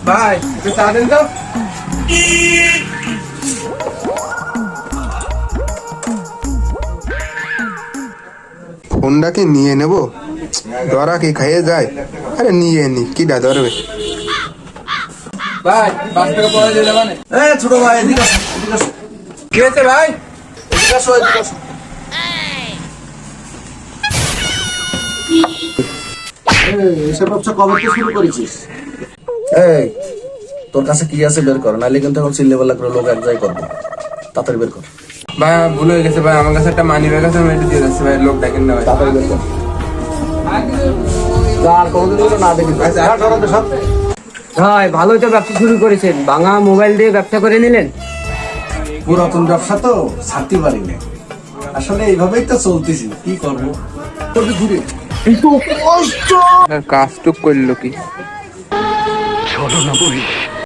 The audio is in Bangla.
ভাই একটু চা দেন তো। ফোনটাকে নিয়ে নেব, ধরা কি খাইয়ে যায়? আরে নিয়ে নি, কি ডা ধরবে? ভাই 5 টাকা পরে দিয়ে দেবেন। ছোট ভাই এদিকে আসো, এদিকে আসো, কি হয়েছে ভাই? এদিকে আসো, এদিকে আসো। এসব ব্যবসা কবে থেকে শুরু করেছিস? এই তোর কাছে কি আছে বের কর, নাহলে কিন্তু এখন চিল্লেবেলা করে লোক এক জায়গায় করবো। তাড়াতাড়ি বের কর, ভাই আমার ভুল হয়ে গেছে ভাই, আমার কাছে একটা মানি ব্যাগ আছে, আমি এটা দিয়ে যাচ্ছি ভাই, লোক ডাকেন না ভাই। তাড়াতাড়ি বের কর। আর কোনোদিন যেন না দেখি। হ্যাঁ, সরাতে সব। ভাই ভালোই তো ব্যবসা শুরু করেছেন, ভাঙা মোবাইল দিয়ে ব্যবসা করে নিলেন। পুরাতন ব্যবসা তো ছাড়তে পারি না, আসলে এইভাবেই তো চলতেছি, কি করবো? ঘুরে কাজটুক করলো কি?